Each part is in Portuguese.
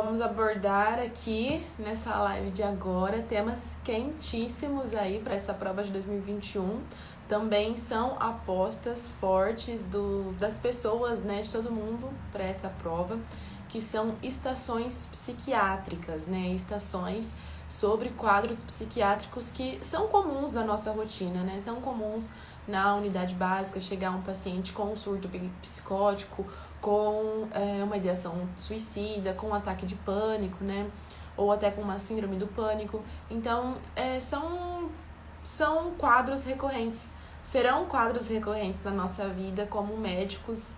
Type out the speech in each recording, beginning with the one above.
vamos abordar aqui nessa live de agora temas quentíssimos aí para essa prova de 2021. Também são apostas fortes das pessoas, né, de todo mundo para essa prova, que são estações psiquiátricas, né, estações sobre quadros psiquiátricos que são comuns na nossa rotina, né, são comuns na unidade básica, chegar um paciente com um surto psicótico, com uma ideação suicida, com um ataque de pânico, né, ou até com uma síndrome do pânico. Então, são quadros recorrentes, serão quadros recorrentes na nossa vida como médicos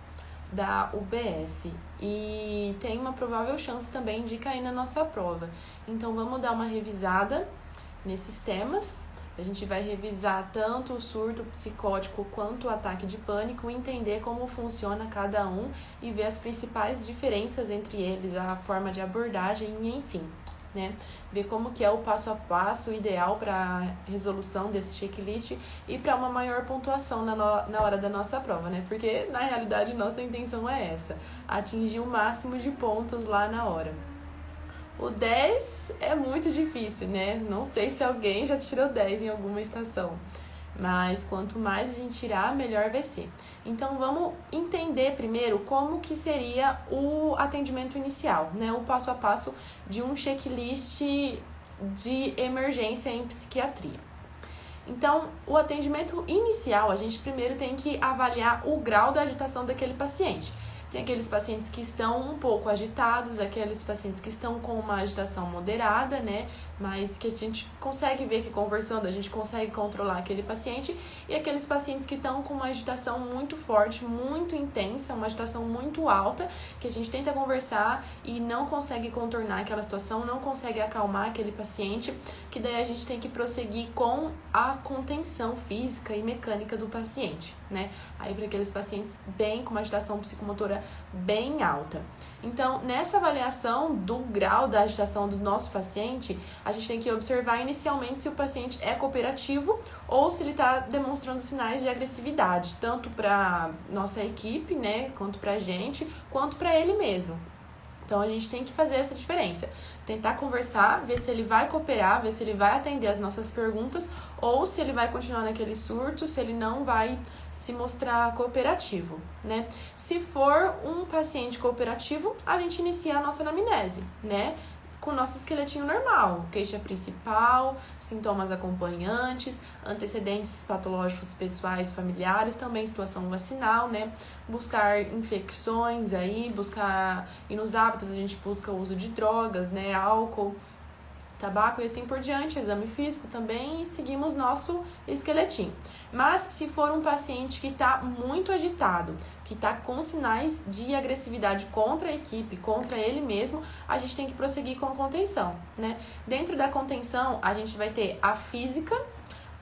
da UBS. E tem uma provável chance também de cair na nossa prova. Então, vamos dar uma revisada nesses temas. A gente vai revisar tanto o surto psicótico quanto o ataque de pânico, entender como funciona cada um e ver as principais diferenças entre eles, a forma de abordagem e enfim, né? Ver como que é o passo a passo ideal para a resolução desse checklist e para uma maior pontuação na hora da nossa prova, né? Porque, na realidade, nossa intenção é essa, atingir o máximo de pontos lá na hora. O 10 é muito difícil, né? Não sei se alguém já tirou 10 em alguma estação, mas quanto mais a gente tirar, melhor vai ser. Então, vamos entender primeiro como que seria o atendimento inicial, né? O passo a passo de um checklist de emergência em psiquiatria. Então, o atendimento inicial, a gente primeiro tem que avaliar o grau da agitação daquele paciente. Tem aqueles pacientes que estão um pouco agitados, aqueles pacientes que estão com uma agitação moderada, né? Mas que a gente consegue ver que conversando a gente consegue controlar aquele paciente. E aqueles pacientes que estão com uma agitação muito forte, muito intensa, uma agitação muito alta, que a gente tenta conversar e não consegue contornar aquela situação, não consegue acalmar aquele paciente, que daí a gente tem que prosseguir com a contenção física e mecânica do paciente, né? Aí para aqueles pacientes bem com uma agitação psicomotora bem alta. Então, nessa avaliação do grau da agitação do nosso paciente, a gente tem que observar inicialmente se o paciente é cooperativo ou se ele está demonstrando sinais de agressividade, tanto para nossa equipe, né, quanto para a gente, quanto para ele mesmo. Então, a gente tem que fazer essa diferença. Tentar conversar, ver se ele vai cooperar, ver se ele vai atender as nossas perguntas ou se ele vai continuar naquele surto, se ele não vai se mostrar cooperativo, né? Se for um paciente cooperativo, a gente inicia a nossa anamnese, né? Com o nosso esqueletinho normal, queixa principal, sintomas acompanhantes, antecedentes patológicos pessoais, familiares, também situação vacinal, né? Buscar infecções aí, e nos hábitos a gente busca o uso de drogas, né? Álcool, tabaco e assim por diante, exame físico também, e seguimos nosso esqueletinho. Mas se for um paciente que está muito agitado, que está com sinais de agressividade contra a equipe, contra ele mesmo, a gente tem que prosseguir com a contenção, né? Dentro da contenção, a gente vai ter a física,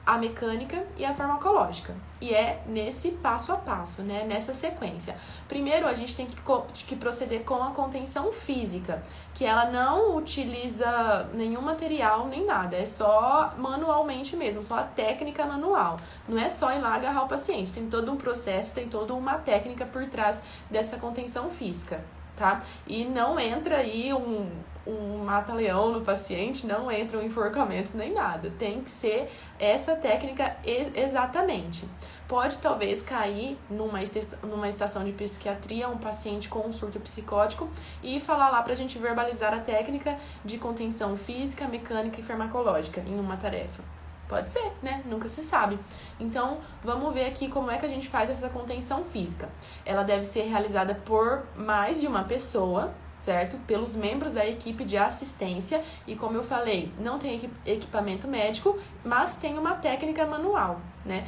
a mecânica e a farmacológica. E é nesse passo a passo, né? Nessa sequência. Primeiro, a gente tem que proceder com a contenção física, que ela não utiliza nenhum material nem nada, é só manualmente mesmo, só a técnica manual. Não é só ir lá agarrar o paciente, tem todo um processo, tem toda uma técnica por trás dessa contenção física, tá? E não entra aí um mata-leão no paciente, não entra um enforcamento nem nada. Tem que ser essa técnica exatamente. Pode talvez cair numa estação de psiquiatria um paciente com um surto psicótico e falar lá pra gente verbalizar a técnica de contenção física, mecânica e farmacológica em uma tarefa. Pode ser, né? Nunca se sabe. Então, vamos ver aqui como é que a gente faz essa contenção física. Ela deve ser realizada por mais de uma pessoa, certo? Pelos membros da equipe de assistência e, como eu falei, não tem equipamento médico, mas tem uma técnica manual, né?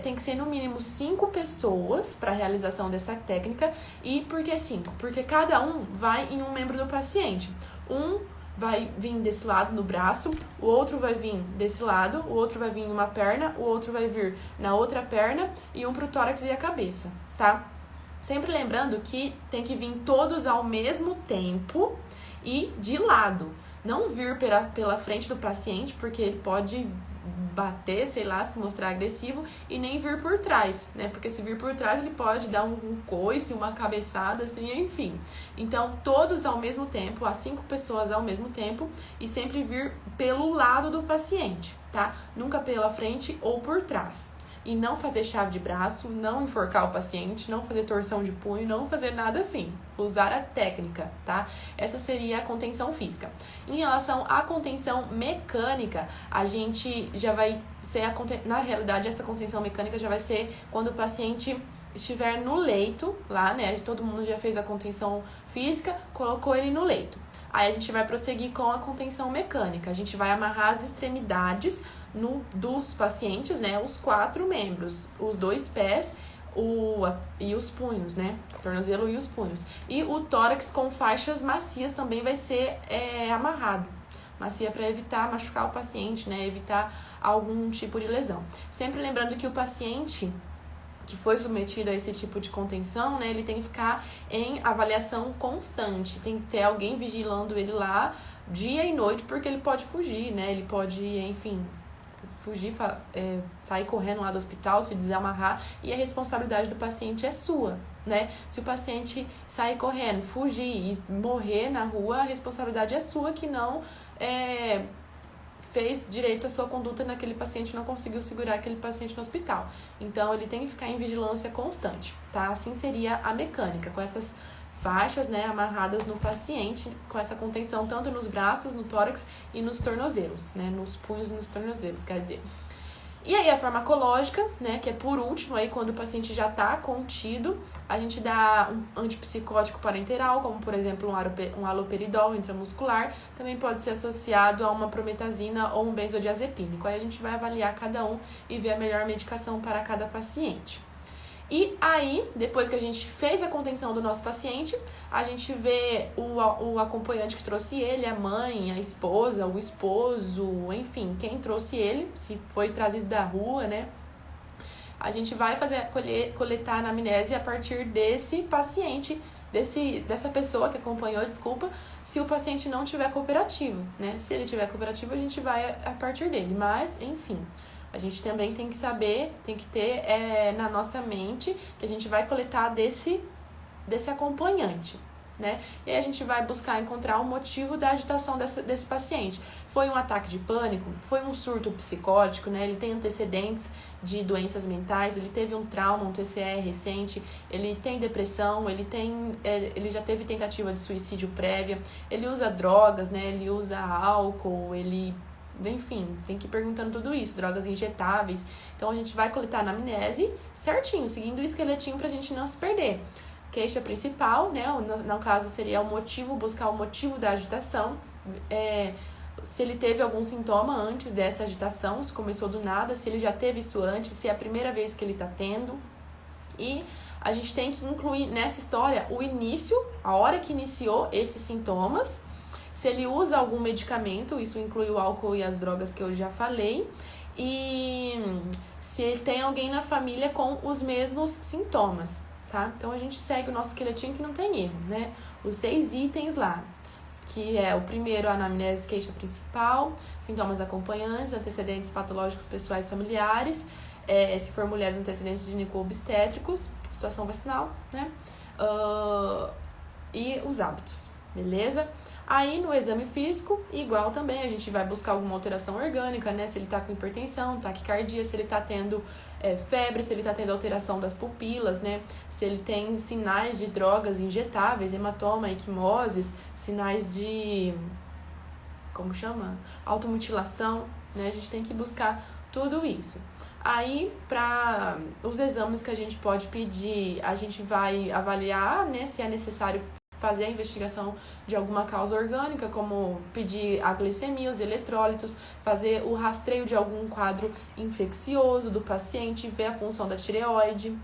Tem que ser no mínimo 5 pessoas para a realização dessa técnica. E por que 5? Porque cada um vai em um membro do paciente. Um vai vir desse lado no braço, o outro vai vir desse lado, o outro vai vir em uma perna, o outro vai vir na outra perna e um pro tórax e a cabeça, tá? Sempre lembrando que tem que vir todos ao mesmo tempo e de lado. Não vir pela frente do paciente, porque ele pode bater, sei lá, se mostrar agressivo e nem vir por trás, né? Porque se vir por trás ele pode dar um coice, uma cabeçada, assim, enfim. Então, todos ao mesmo tempo, as 5 pessoas ao mesmo tempo e sempre vir pelo lado do paciente, tá? Nunca pela frente ou por trás. E não fazer chave de braço, não enforcar o paciente, não fazer torção de punho, não fazer nada assim. Usar a técnica, tá? Essa seria a contenção física. Em relação à contenção mecânica, a gente já vai ser na realidade, essa contenção mecânica já vai ser quando o paciente estiver no leito, lá, né? Todo mundo já fez a contenção física, colocou ele no leito. Aí a gente vai prosseguir com a contenção mecânica. A gente vai amarrar as extremidades dos pacientes, né? Os 4 membros, os 2 pés e os punhos, né? O tornozelo e os punhos. E o tórax com faixas macias também vai ser amarrado. Macia para evitar machucar o paciente, né? Evitar algum tipo de lesão. Sempre lembrando que o paciente que foi submetido a esse tipo de contenção, né, ele tem que ficar em avaliação constante, tem que ter alguém vigilando ele lá dia e noite, porque ele pode fugir, né, ele pode, enfim, fugir, sair correndo lá do hospital, se desamarrar, e a responsabilidade do paciente é sua, né, se o paciente sair correndo, fugir e morrer na rua, a responsabilidade é sua, que não fez direito à sua conduta naquele paciente, não conseguiu segurar aquele paciente no hospital. Então, ele tem que ficar em vigilância constante, tá? Assim seria a mecânica, com essas faixas, né, amarradas no paciente, com essa contenção tanto nos braços, no tórax e nos tornozelos, né, nos punhos e nos tornozelos, quer dizer. E aí a farmacológica, né, que é por último, aí quando o paciente já está contido, a gente dá um antipsicótico parenteral, como por exemplo um haloperidol intramuscular, também pode ser associado a uma prometazina ou um benzodiazepínico. Aí a gente vai avaliar cada um e ver a melhor medicação para cada paciente. E aí, depois que a gente fez a contenção do nosso paciente, a gente vê o acompanhante que trouxe ele, a mãe, a esposa, o esposo, enfim, quem trouxe ele, se foi trazido da rua, né? A gente vai coletar a anamnese a partir desse paciente, dessa pessoa que acompanhou, se o paciente não tiver cooperativo, né? Se ele tiver cooperativo, a gente vai a partir dele, mas, enfim. A gente também tem que saber, tem que ter na nossa mente que a gente vai coletar desse acompanhante, né? E aí a gente vai buscar encontrar o motivo da agitação desse paciente. Foi um ataque de pânico? Foi um surto psicótico, né? Ele tem antecedentes de doenças mentais, ele teve um trauma, um TCE recente, ele tem depressão, ele já teve tentativa de suicídio prévia, ele usa drogas, né? Ele usa álcool, enfim, tem que ir perguntando tudo isso, drogas injetáveis. Então, a gente vai coletar a anamnese certinho, seguindo o esqueletinho pra gente não se perder. Queixa principal, né, no caso seria buscar o motivo da agitação, se ele teve algum sintoma antes dessa agitação, se começou do nada, se ele já teve isso antes, se é a primeira vez que ele tá tendo. E a gente tem que incluir nessa história o início, a hora que iniciou esses sintomas, se ele usa algum medicamento, isso inclui o álcool e as drogas que eu já falei, e se tem alguém na família com os mesmos sintomas, tá? Então, a gente segue o nosso esqueletinho que não tem erro, né? Os 6 itens lá, que é o primeiro, a anamnese, queixa principal, sintomas acompanhantes, antecedentes patológicos pessoais familiares, se for mulheres, antecedentes gineco-obstétricos, situação vacinal, né? E os hábitos, beleza? Aí, no exame físico, igual também, a gente vai buscar alguma alteração orgânica, né? Se ele tá com hipertensão, taquicardia, se ele tá tendo febre, se ele tá tendo alteração das pupilas, né? Se ele tem sinais de drogas injetáveis, hematoma, equimoses, sinais de... como chama? Automutilação, né? A gente tem que buscar tudo isso. Aí, para os exames que a gente pode pedir, a gente vai avaliar, né? Se é necessário fazer a investigação de alguma causa orgânica, como pedir a glicemia, os eletrólitos, fazer o rastreio de algum quadro infeccioso do paciente, ver a função da tireoide,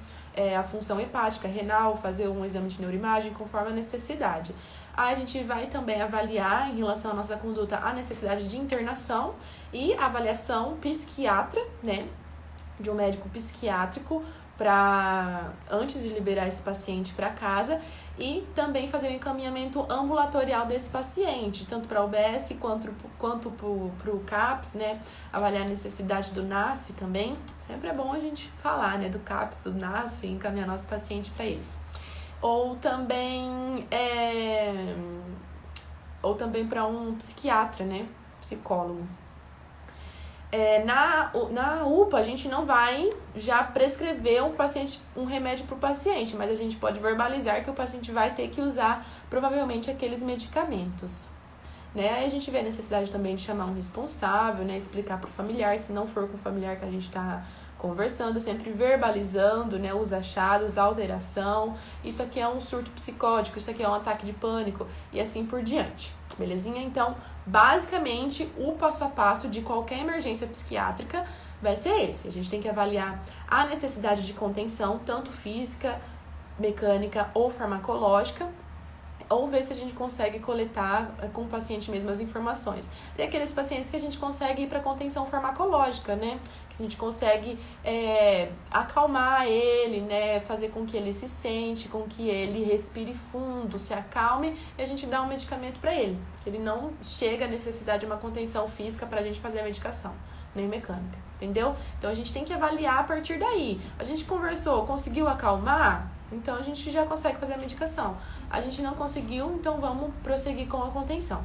a função hepática, renal, fazer um exame de neuroimagem conforme a necessidade. Aí a gente vai também avaliar, em relação à nossa conduta, a necessidade de internação e avaliação psiquiatra, né? De um médico psiquiátrico antes de liberar esse paciente para casa, e também fazer o encaminhamento ambulatorial desse paciente, tanto para a UBS quanto para o CAPS, né? Avaliar a necessidade do NASF também. Sempre é bom a gente falar, né, do CAPS, do NASF, e encaminhar nosso paciente para eles. Ou também para um psiquiatra, né? Psicólogo. Na UPA, a gente não vai já prescrever um remédio para o paciente, mas a gente pode verbalizar que o paciente vai ter que usar provavelmente aqueles medicamentos. Né? Aí a gente vê a necessidade também de chamar um responsável, né? Explicar para o familiar, se não for com o familiar que a gente está conversando, sempre verbalizando, né, os achados, a alteração. Isso aqui é um surto psicótico, isso aqui é um ataque de pânico e assim por diante. Belezinha? Então, basicamente, o passo a passo de qualquer emergência psiquiátrica vai ser esse. A gente tem que avaliar a necessidade de contenção, tanto física, mecânica ou farmacológica, ou ver se a gente consegue coletar com o paciente mesmo as informações. Tem aqueles pacientes que a gente consegue ir para contenção farmacológica, né? Que a gente consegue acalmar ele, né? Fazer com que ele se sente, com que ele respire fundo, se acalme, e a gente dá um medicamento para ele. Que ele não chega à necessidade de uma contenção física para a gente fazer a medicação, nem mecânica, entendeu? Então a gente tem que avaliar a partir daí. A gente conversou, conseguiu acalmar? Então a gente já consegue fazer a medicação. A gente não conseguiu, então vamos prosseguir com a contenção.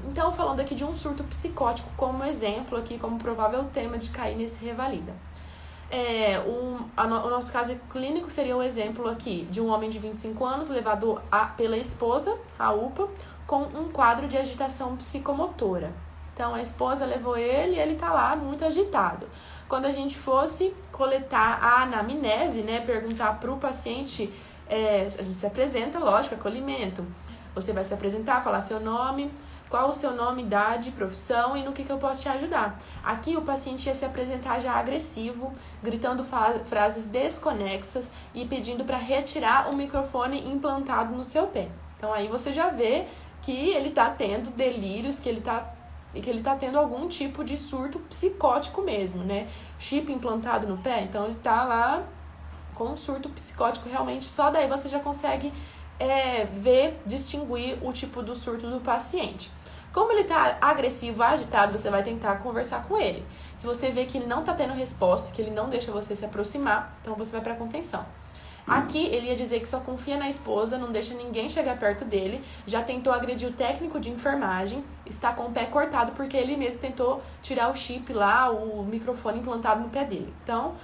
Então, falando aqui de um surto psicótico como exemplo aqui, como provável tema de cair nesse revalida. O nosso caso clínico seria um exemplo aqui de um homem de 25 anos levado pela esposa, a UPA, com um quadro de agitação psicomotora. Então, a esposa levou ele e ele tá lá muito agitado. Quando a gente fosse coletar a anamnese, né, perguntar para o paciente, a gente se apresenta, lógico, acolhimento. Você vai se apresentar, falar seu nome, qual o seu nome, idade, profissão e no que eu posso te ajudar. Aqui o paciente ia se apresentar já agressivo, gritando frases desconexas e pedindo para retirar o microfone implantado no seu pé. Então aí você já vê que ele está tendo delírios, que ele tá tendo algum tipo de surto psicótico mesmo, né? Chip implantado no pé, então ele tá lá com um surto psicótico realmente. Só daí você já consegue distinguir o tipo do surto do paciente. Como ele tá agressivo, agitado, você vai tentar conversar com ele. Se você vê que ele não tá tendo resposta, que ele não deixa você se aproximar, então você vai pra contenção. Aqui ele ia dizer que só confia na esposa, não deixa ninguém chegar perto dele, já tentou agredir o técnico de enfermagem, está com o pé cortado porque ele mesmo tentou tirar o chip lá, o microfone implantado no pé dele. Então,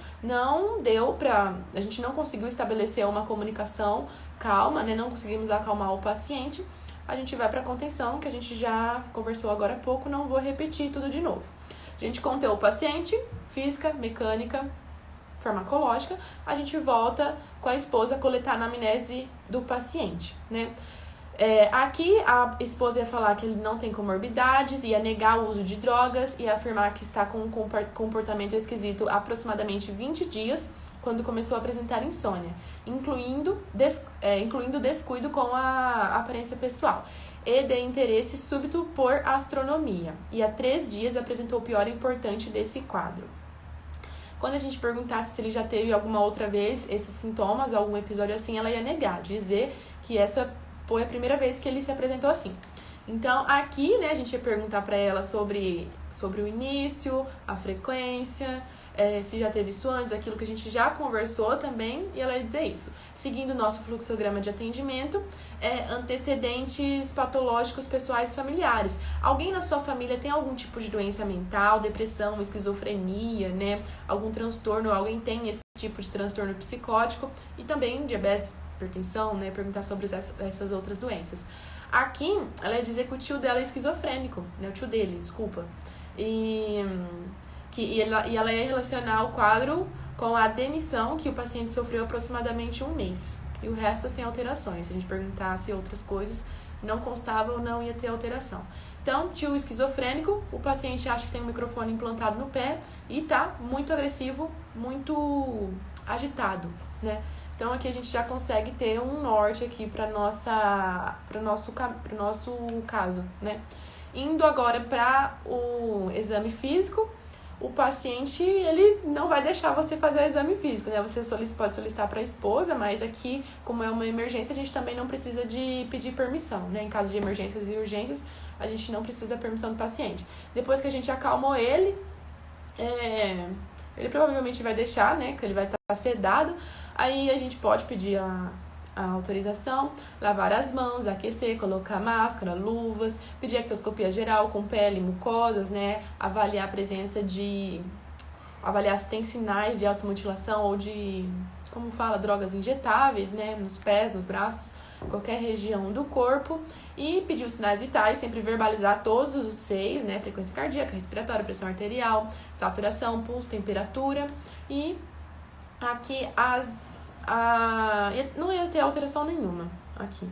a gente não conseguiu estabelecer uma comunicação calma, né? Não conseguimos acalmar o paciente. A gente vai para contenção, que a gente já conversou agora há pouco, não vou repetir tudo de novo. A gente conteu o paciente, física, mecânica, farmacológica, a gente volta com a esposa coletar a anamnese do paciente, né? Aqui a esposa ia falar que ele não tem comorbidades, ia negar o uso de drogas, ia afirmar que está com um comportamento esquisito há aproximadamente 20 dias, quando começou a apresentar insônia, incluindo descuido com a aparência pessoal e de interesse súbito por astronomia. E há 3 dias apresentou o pior importante desse quadro. Quando a gente perguntasse se ele já teve alguma outra vez esses sintomas, algum episódio assim, ela ia negar, dizer que essa foi a primeira vez que ele se apresentou assim. Então, aqui, né, a gente ia perguntar para ela sobre o início, a frequência, se já teve isso antes, aquilo que a gente já conversou também, e ela ia dizer isso. Seguindo o nosso fluxograma de atendimento, antecedentes patológicos pessoais familiares. Alguém na sua família tem algum tipo de doença mental, depressão, esquizofrenia, né? Algum transtorno, alguém tem esse tipo de transtorno psicótico, e também diabetes, hipertensão, né? Perguntar sobre essas outras doenças. Aqui, ela ia dizer que o tio dela é esquizofrênico, né? O tio dele, desculpa. E ela ia relacionar o quadro com a demissão que o paciente sofreu aproximadamente 1 mês. E o resto sem alterações. Se a gente perguntasse outras coisas, não constava ou não ia ter alteração. Então, tio esquizofrênico, o paciente acha que tem um microfone implantado no pé e tá muito agressivo, muito agitado, né? Então, aqui a gente já consegue ter um norte aqui para o nosso caso, né? Indo agora para o exame físico, o paciente, ele não vai deixar você fazer o exame físico, né? Você pode solicitar para a esposa, mas aqui, como é uma emergência, a gente também não precisa de pedir permissão, né? Em caso de emergências e urgências, a gente não precisa da permissão do paciente. Depois que a gente acalmou ele, ele provavelmente vai deixar, né? Que ele vai estar sedado. Aí a gente pode pedir a autorização, lavar as mãos, aquecer, colocar máscara, luvas, pedir ectoscopia geral com pele, mucosas, né? Avaliar a presença avaliar se tem sinais de automutilação ou de, como fala, drogas injetáveis, né? Nos pés, nos braços, qualquer região do corpo. E pedir os sinais vitais, sempre verbalizar todos os 6, né? Frequência cardíaca, respiratória, pressão arterial, saturação, pulso, temperatura. E aqui não ia ter alteração nenhuma aqui.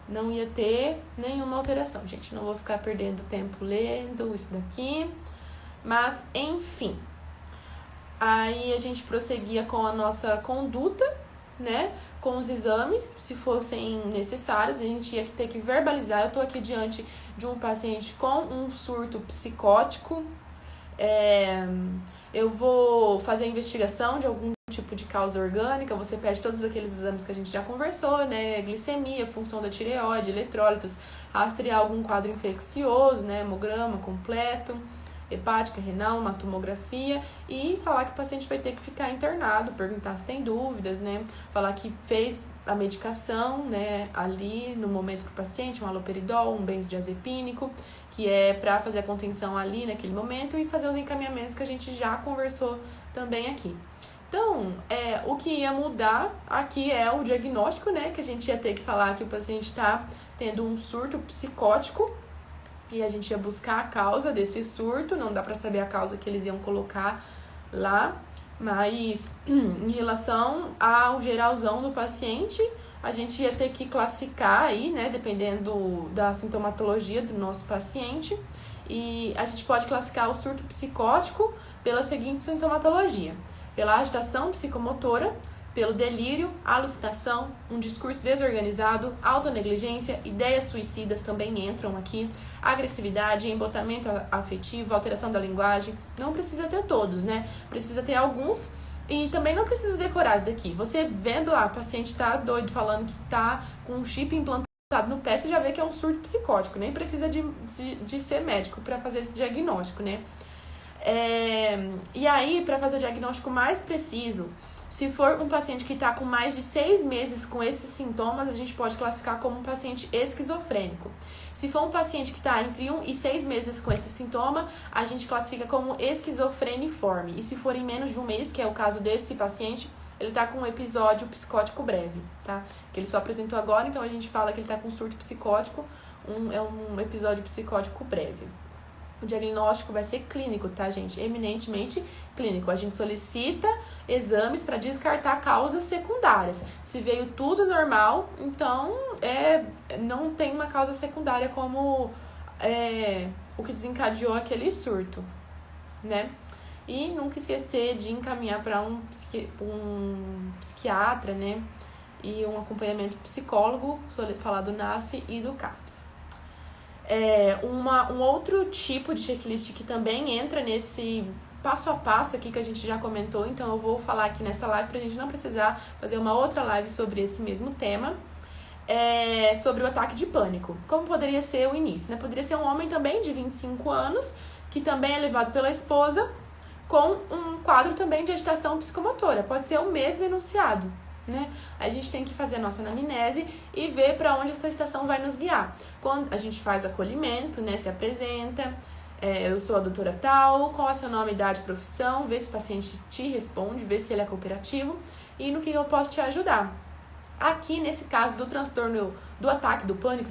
Não ia ter nenhuma alteração, gente. Não vou ficar perdendo tempo lendo isso daqui. Mas, enfim. Aí a gente prosseguia com a nossa conduta, né? Com os exames, se fossem necessários. A gente ia ter que verbalizar. Eu tô aqui diante de um paciente com um surto psicótico. Eu vou fazer a investigação de algum tipo de causa orgânica, você pede todos aqueles exames que a gente já conversou, né? Glicemia, função da tireoide, eletrólitos, rastrear algum quadro infeccioso, né? Hemograma completo, hepática, renal, uma tomografia e falar que o paciente vai ter que ficar internado, perguntar se tem dúvidas, né? Falar que fez a medicação, né? Ali no momento do paciente, um haloperidol, um benzodiazepínico, que é para fazer a contenção ali naquele momento e fazer os encaminhamentos que a gente já conversou também aqui. Então, o que ia mudar aqui é o diagnóstico, né? Que a gente ia ter que falar que o paciente está tendo um surto psicótico e a gente ia buscar a causa desse surto. Não dá para saber a causa que eles iam colocar lá, mas em relação ao geralzão do paciente, a gente ia ter que classificar aí, né? Dependendo da sintomatologia do nosso paciente. E a gente pode classificar o surto psicótico pela seguinte sintomatologia: pela agitação psicomotora, pelo delírio, alucinação, um discurso desorganizado, autonegligência, ideias suicidas também entram aqui, agressividade, embotamento afetivo, alteração da linguagem. Não precisa ter todos, né? Precisa ter alguns e também não precisa decorar isso daqui. Você vendo lá, o paciente tá doido, falando que tá com um chip implantado no pé, você já vê que é um surto psicótico. Nem precisa de ser médico para fazer esse diagnóstico, né? E aí, para fazer o diagnóstico mais preciso, se for um paciente que está com mais de 6 meses com esses sintomas, a gente pode classificar como um paciente esquizofrênico. Se for um paciente que está entre 1 e 6 meses com esse sintoma, a gente classifica como esquizofreniforme. E se for em menos de 1 mês, que é o caso desse paciente, ele está com um episódio psicótico breve, tá? Que ele só apresentou agora, então a gente fala que ele está com surto psicótico, é um episódio psicótico breve. O diagnóstico vai ser clínico, tá, gente? Eminentemente clínico. A gente solicita exames para descartar causas secundárias. Se veio tudo normal, então não tem uma causa secundária como o que desencadeou aquele surto, né? E nunca esquecer de encaminhar para um psiquiatra, né? E um acompanhamento psicólogo, falar do NASF e do CAPS. Um outro tipo de checklist que também entra nesse passo a passo aqui que a gente já comentou, então eu vou falar aqui nessa live pra gente não precisar fazer uma outra live sobre esse mesmo tema, sobre o ataque de pânico. Como poderia ser o início, né? Poderia ser um homem também de 25 anos, que também é levado pela esposa, com um quadro também de agitação psicomotora. Pode ser o mesmo enunciado, né? A gente tem que fazer a nossa anamnese e ver para onde essa estação vai nos guiar. Quando a gente faz o acolhimento, né, se apresenta, eu sou a doutora tal, qual é o seu nome, idade, profissão, vê se o paciente te responde, vê se ele é cooperativo e no que eu posso te ajudar. Aqui, nesse caso do transtorno do ataque do pânico,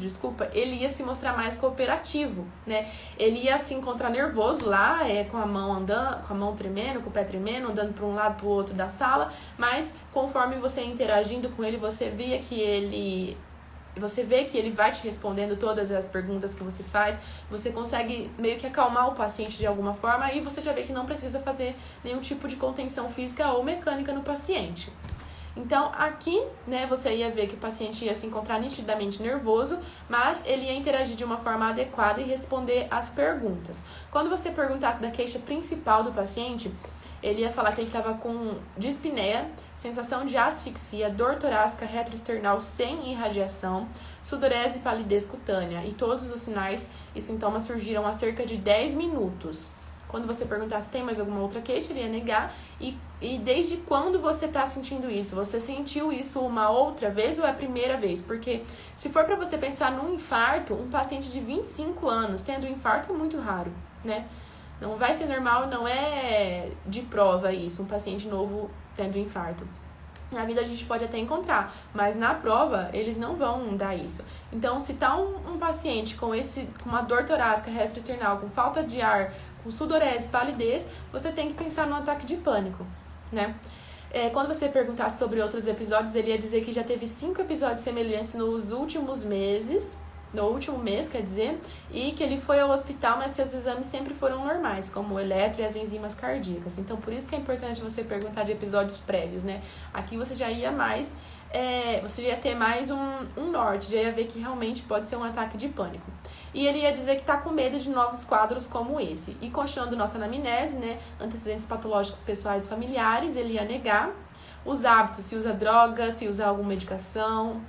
ele ia se mostrar mais cooperativo, né? Ele ia se encontrar nervoso lá, com a mão andando, com a mão tremendo, com o pé tremendo, andando para um lado para o outro da sala, mas conforme você interagindo com ele, você vê que ele vai te respondendo todas as perguntas que você faz, você consegue meio que acalmar o paciente de alguma forma e você já vê que não precisa fazer nenhum tipo de contenção física ou mecânica no paciente. Então, aqui, né, você ia ver que o paciente ia se encontrar nitidamente nervoso, mas ele ia interagir de uma forma adequada e responder às perguntas. Quando você perguntasse da queixa principal do paciente, ele ia falar que ele estava com dispneia, sensação de asfixia, dor torácica retroesternal sem irradiação, sudorese e palidez cutânea. E todos os sinais e sintomas surgiram há cerca de 10 minutos. Quando você perguntar se tem mais alguma outra queixa, ele ia negar. E desde quando você está sentindo isso? Você sentiu isso uma outra vez ou é a primeira vez? Porque se for para você pensar num infarto, um paciente de 25 anos tendo infarto é muito raro, né? Não vai ser normal, não é de prova isso, um paciente novo tendo infarto. Na vida a gente pode até encontrar, mas na prova eles não vão dar isso. Então, se tá um paciente com uma dor torácica retroesternal, com falta de ar, com sudorese, palidez, você tem que pensar no ataque de pânico, né? Quando você perguntasse sobre outros episódios, ele ia dizer que já teve 5 episódios semelhantes nos últimos meses, no último mês, quer dizer, e que ele foi ao hospital, mas seus exames sempre foram normais, como o eletro e as enzimas cardíacas. Então, por isso que é importante você perguntar de episódios prévios, né? Aqui você já ia mais, você já ia ter mais um norte, já ia ver que realmente pode ser um ataque de pânico. E ele ia dizer que tá com medo de novos quadros como esse. E continuando nossa anamnese, né? Antecedentes patológicos pessoais e familiares, ele ia negar. Os hábitos, se usa droga, se usa alguma medicação,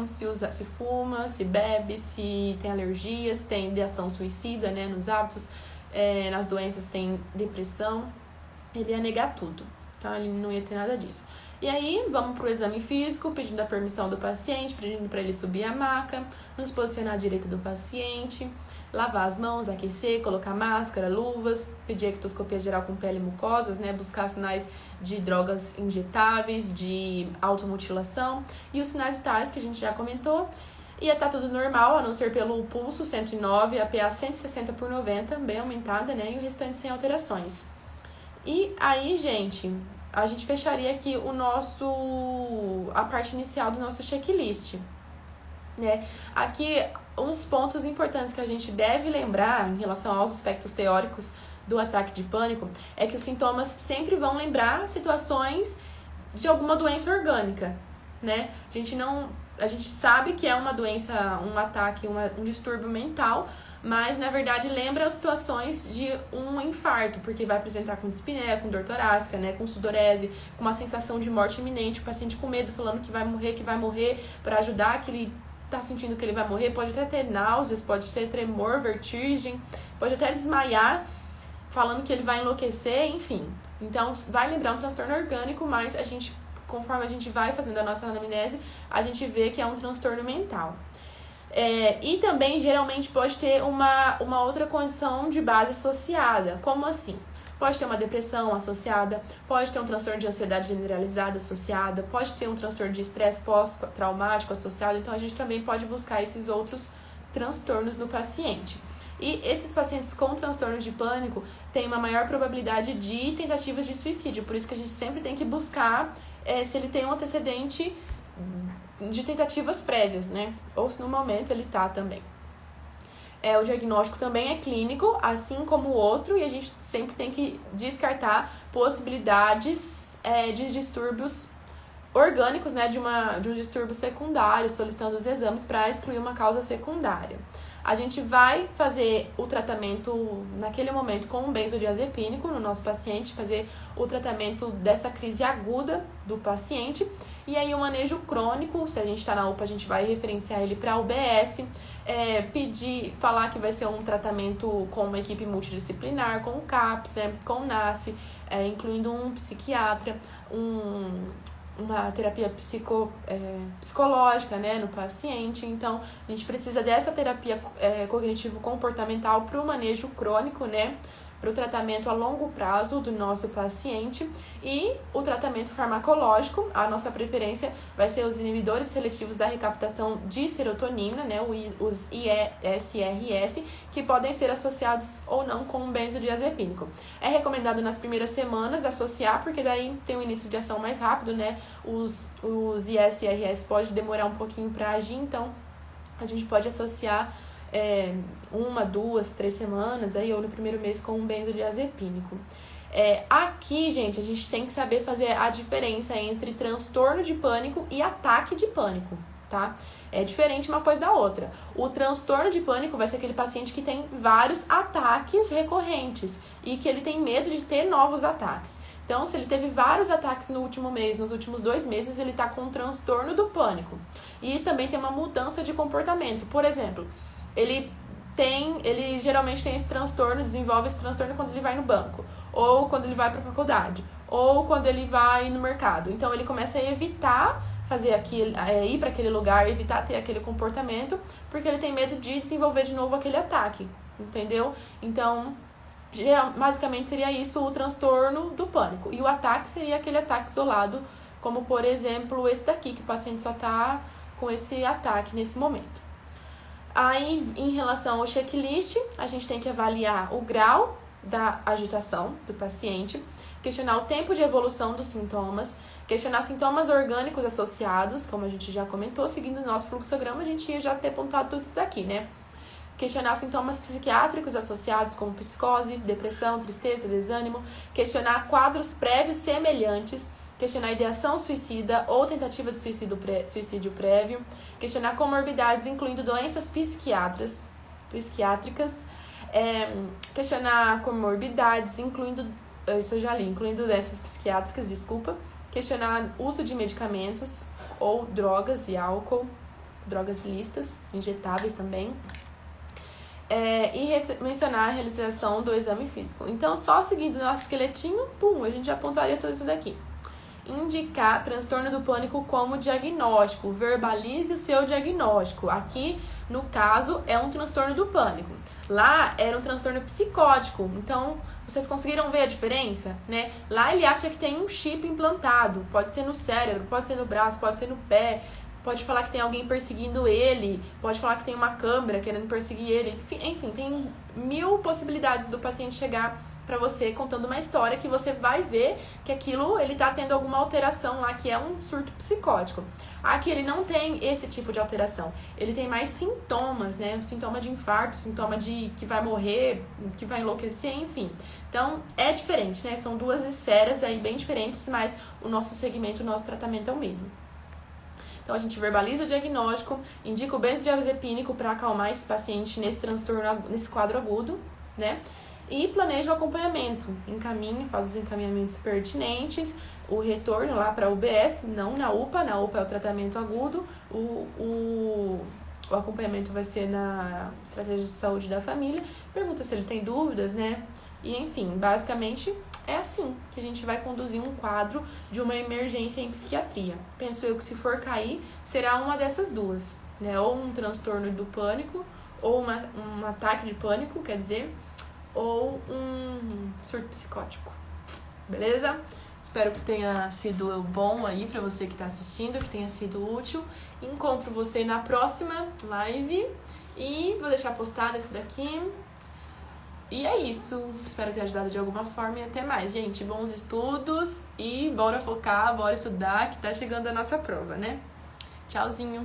se fuma, se bebe, se tem alergias, tem ideação suicida, né, nos hábitos, nas doenças tem depressão, ele ia negar tudo, tá? Ele não ia ter nada disso. E aí, vamos pro exame físico, pedindo a permissão do paciente, pedindo para ele subir a maca, nos posicionar à direita do paciente, lavar as mãos, aquecer, colocar máscara, luvas, pedir ectoscopia geral com pele e mucosas, né, buscar sinais de drogas injetáveis, de automutilação e os sinais vitais que a gente já comentou. Ia estar tudo normal, a não ser pelo pulso 109, a PA 160/90, bem aumentada, né, e o restante sem alterações. E aí, gente, a gente fecharia aqui a parte inicial do nosso checklist, né? Aqui, uns pontos importantes que a gente deve lembrar em relação aos aspectos teóricos do ataque de pânico é que os sintomas sempre vão lembrar situações de alguma doença orgânica, né? A gente sabe que é uma doença, um ataque, um distúrbio mental, mas na verdade lembra situações de um infarto, porque vai apresentar com dispneia, com dor torácica, né, com sudorese, com uma sensação de morte iminente, o paciente com medo, falando que vai morrer, para ajudar que ele tá sentindo que ele vai morrer, pode até ter náuseas, pode ter tremor, vertigem, pode até desmaiar, falando que ele vai enlouquecer, enfim. Então, vai lembrar um transtorno orgânico, mas conforme a gente vai fazendo a nossa anamnese, a gente vê que é um transtorno mental. E também, geralmente, pode ter uma outra condição de base associada. Como assim? Pode ter uma depressão associada, pode ter um transtorno de ansiedade generalizada associada, pode ter um transtorno de estresse pós-traumático associado. Então, a gente também pode buscar esses outros transtornos no paciente. E esses pacientes com transtorno de pânico têm uma maior probabilidade de tentativas de suicídio. Por isso que a gente sempre tem que buscar se ele tem um antecedente de tentativas prévias, né? Ou se no momento ele tá também. O diagnóstico também é clínico, assim como o outro, e a gente sempre tem que descartar possibilidades de distúrbios orgânicos, né? De um distúrbio secundário, solicitando os exames para excluir uma causa secundária. A gente vai fazer o tratamento naquele momento com um benzodiazepínico no nosso paciente, fazer o tratamento dessa crise aguda do paciente. E aí o manejo crônico, se a gente está na UPA, a gente vai referenciar ele para a UBS, falar que vai ser um tratamento com uma equipe multidisciplinar, com o CAPS, né, com o NASF, incluindo um psiquiatra, uma terapia psicológica, né, no paciente. Então, a gente precisa dessa terapia cognitivo-comportamental para o manejo crônico, né, para o tratamento a longo prazo do nosso paciente. E o tratamento farmacológico, a nossa preferência vai ser os inibidores seletivos da recaptação de serotonina, né, os ISRS, que podem ser associados ou não com um benzodiazepínico. É recomendado nas primeiras semanas associar, porque daí tem um início de ação mais rápido, né, os ISRS pode demorar um pouquinho para agir, então a gente pode associar 1, 2, 3 semanas, aí, ou no primeiro mês com um benzodiazepínico. Aqui, gente, a gente tem que saber fazer a diferença entre transtorno de pânico e ataque de pânico, tá? É diferente uma coisa da outra. O transtorno de pânico vai ser aquele paciente que tem vários ataques recorrentes e que ele tem medo de ter novos ataques. Então, se ele teve vários ataques no último mês, nos últimos 2 meses, ele está com um transtorno do pânico. E também tem uma mudança de comportamento. Por exemplo, ele geralmente tem esse transtorno, desenvolve esse transtorno quando ele vai no banco, ou quando ele vai para a faculdade, ou quando ele vai no mercado. Então, ele começa a evitar ir para aquele lugar, evitar ter aquele comportamento, porque ele tem medo de desenvolver de novo aquele ataque, entendeu? Então, basicamente seria isso o transtorno do pânico. E o ataque seria aquele ataque isolado, como por exemplo esse daqui, que o paciente só está com esse ataque nesse momento. Aí, em relação ao checklist, a gente tem que avaliar o grau da agitação do paciente, questionar o tempo de evolução dos sintomas, questionar sintomas orgânicos associados, como a gente já comentou, seguindo o nosso fluxograma, a gente ia já ter pontuado tudo isso daqui, né? Questionar sintomas psiquiátricos associados, como psicose, depressão, tristeza, desânimo, questionar quadros prévios semelhantes, questionar ideação suicida ou tentativa de suicídio prévio, questionar comorbidades, incluindo doenças psiquiátricas, questionar comorbidades, incluindo doenças psiquiátricas, questionar uso de medicamentos ou drogas e álcool, drogas ilícitas, injetáveis também, e mencionar a realização do exame físico. Então, só seguindo o nosso esqueletinho, a gente já pontuaria tudo isso daqui. Indicar transtorno do pânico como diagnóstico. Verbalize o seu diagnóstico. Aqui, no caso, é um transtorno do pânico. Lá era um transtorno psicótico. Então, vocês conseguiram ver a diferença, né? Lá ele acha que tem um chip implantado. Pode ser no cérebro, pode ser no braço, pode ser no pé. Pode falar que tem alguém perseguindo ele. Pode falar que tem uma câmera querendo perseguir ele. Enfim, tem 1000 possibilidades do paciente chegar para você contando uma história que você vai ver que aquilo, ele tá tendo alguma alteração lá, que é um surto psicótico. Aqui ele não tem esse tipo de alteração. Ele tem mais sintomas, né? Sintoma de infarto, sintoma de que vai morrer, que vai enlouquecer, enfim. Então, é diferente, né? São 2 esferas aí bem diferentes, mas o nosso segmento, o nosso tratamento é o mesmo. Então, a gente verbaliza o diagnóstico, indica o benzodiazepínico para acalmar esse paciente nesse transtorno, nesse quadro agudo, né? E planeja o acompanhamento, faz os encaminhamentos pertinentes, o retorno lá para a UBS, não na UPA é o tratamento agudo, o acompanhamento vai ser na estratégia de saúde da família, pergunta se ele tem dúvidas, né? E enfim, basicamente é assim que a gente vai conduzir um quadro de uma emergência em psiquiatria. Penso eu que se for cair, será uma dessas 2, né? Ou um transtorno do pânico, ou um ataque de pânico, quer dizer, ou um surto psicótico. Beleza? Espero que tenha sido bom aí pra você que tá assistindo, que tenha sido útil. Encontro você na próxima live e vou deixar postado esse daqui. E é isso. Espero ter ajudado de alguma forma e até mais, gente. Bons estudos e bora focar, bora estudar, que tá chegando a nossa prova, né? Tchauzinho!